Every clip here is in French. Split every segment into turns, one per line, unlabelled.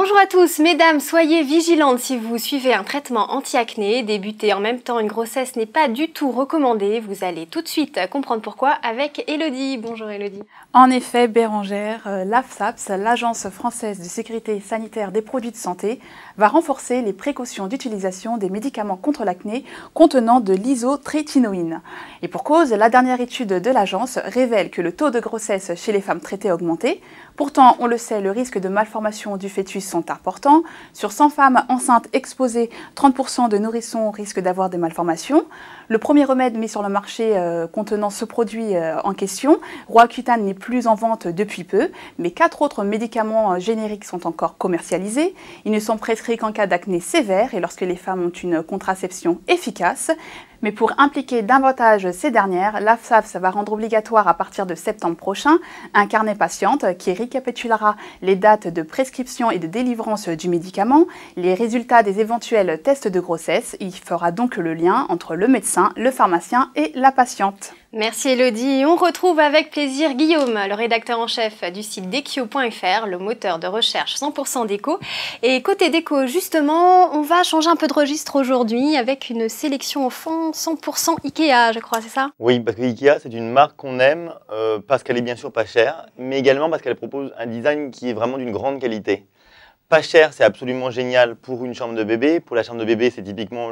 Bonjour à tous, mesdames, soyez vigilantes si vous suivez un traitement anti-acné. Débuter en même temps une grossesse n'est pas du tout recommandé. Vous allez tout de suite comprendre pourquoi avec Elodie. Bonjour Elodie.
En effet, Bérangère, l'AFSAPS, l'Agence française de sécurité sanitaire des produits de santé, va renforcer les précautions d'utilisation des médicaments contre l'acné contenant de l'isotrétinoïne. Et pour cause, la dernière étude de l'agence révèle que le taux de grossesse chez les femmes traitées a augmenté. Pourtant, on le sait, le risque de malformation du fœtus sont importants. Sur 100 femmes enceintes exposées, 30% de nourrissons risquent d'avoir des malformations. Le premier remède mis sur le marché contenant ce produit en question, Roaccutane, n'est plus en vente depuis peu, mais 4 autres médicaments génériques sont encore commercialisés. Ils ne sont prescrits qu'en cas d'acné sévère et lorsque les femmes ont une contraception efficace. Mais pour impliquer davantage ces dernières, l'AFSAPS va rendre obligatoire à partir de septembre prochain un carnet patiente qui récapitulera les dates de prescription et de délivrance du médicament, les résultats des éventuels tests de grossesse. Il fera donc le lien entre le médecin, le pharmacien et la patiente.
Merci Elodie. On retrouve avec plaisir Guillaume, le rédacteur en chef du site Dekio.fr, le moteur de recherche 100% déco. Et côté déco, justement, on va changer un peu de registre aujourd'hui avec une sélection enfant 100% Ikea, je crois, c'est ça?
Oui, parce que Ikea, c'est une marque qu'on aime parce qu'elle est bien sûr pas chère, mais également parce qu'elle propose un design qui est vraiment d'une grande qualité. Pas cher, c'est absolument génial pour une chambre de bébé. Pour la chambre de bébé, c'est typiquement,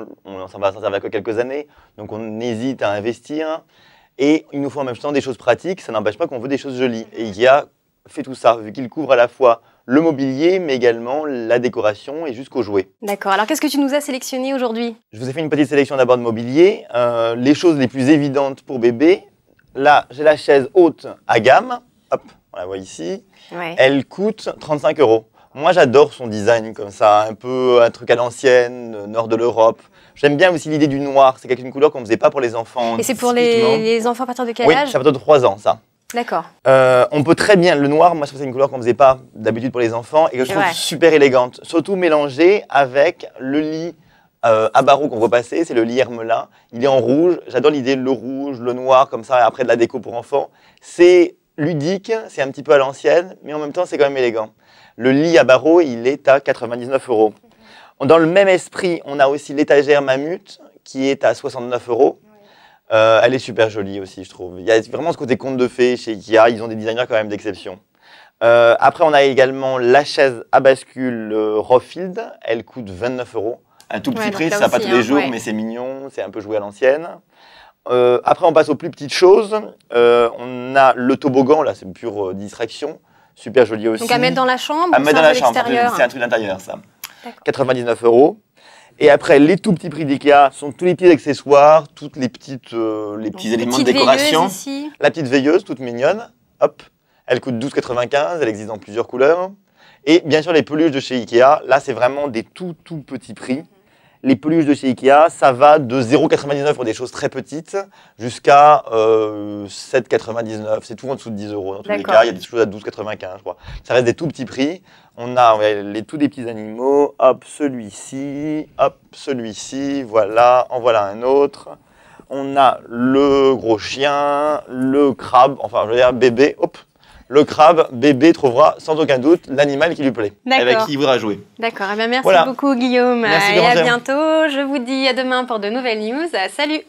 ça va s'en servir que quelques années, donc on hésite à investir. Et il nous faut en même temps des choses pratiques, ça n'empêche pas qu'on veut des choses jolies. Et Ikea fait tout ça, vu qu'il couvre à la fois le mobilier, mais également la décoration et jusqu'aux jouets.
D'accord, alors qu'est-ce que tu nous as sélectionné aujourd'hui?
Je vous ai fait une petite sélection d'abord de mobilier. Les choses les plus évidentes pour bébé. Là, j'ai la chaise haute à gamme. Hop, on la voit ici.
Ouais.
Elle coûte 35 €. Moi, j'adore son design comme ça, un peu un truc à l'ancienne, nord de l'Europe. J'aime bien aussi l'idée du noir, c'est une couleur qu'on ne faisait pas pour les enfants.
Et c'est pour les enfants à partir de quel
âge? Oui,
c'est
à partir de 3 ans, ça.
D'accord.
On peut très bien, le noir, moi je trouve que c'est une couleur qu'on ne faisait pas d'habitude pour les enfants et que je trouve super élégante. Surtout mélangée avec le lit à barreaux qu'on voit passer, c'est le lit Hermelin. Il est en rouge, j'adore l'idée, le rouge, le noir, comme ça, et après de la déco pour enfants. C'est ludique, c'est un petit peu à l'ancienne, mais en même temps c'est quand même élégant. Le lit à barreaux, il est à 99 €. Dans le même esprit, on a aussi l'étagère Mammut qui est à 69 €. Elle est super jolie aussi, je trouve. Il y a vraiment ce côté conte de fées chez Ikea, ils ont des designers quand même d'exception. Après, on a également la chaise à bascule Rofield, elle coûte 29 €. Un tout petit prix, ça va pas tous les jours, mais c'est mignon, c'est un peu joué à l'ancienne. Après, on passe aux plus petites choses. On a le toboggan, là, c'est une pure distraction. Super joli aussi.
Donc à mettre dans la chambre?
À mettre dans la chambre, c'est un truc d'intérieur, ça. 99 €. Et après, les tout petits prix d'Ikea sont tous les petits accessoires, toutes les petits éléments de décoration. La petite veilleuse, toute mignonne, hop, elle coûte 12,95 €, elle existe dans plusieurs couleurs. Et bien sûr, les peluches de chez Ikea, là, c'est vraiment des tout petits prix. Les peluches de chez Ikea, ça va de 0,99 € pour des choses très petites jusqu'à 7,99 €. C'est tout en dessous de 10 € dans tous les cas. Il y a des choses à 12,95 €, je crois. Ça reste des tout petits prix. On a tous des petits animaux. Hop, celui-ci. Hop, celui-ci. Voilà. En voilà un autre. On a le gros chien, le crabe. Enfin, je veux dire, bébé. Hop. Le crabe, bébé trouvera sans aucun doute l'animal qui lui plaît, avec qui il voudra jouer.
D'accord, eh bien, merci beaucoup Guillaume.
Merci,
et à bientôt. Je vous dis à demain pour de nouvelles news. Salut!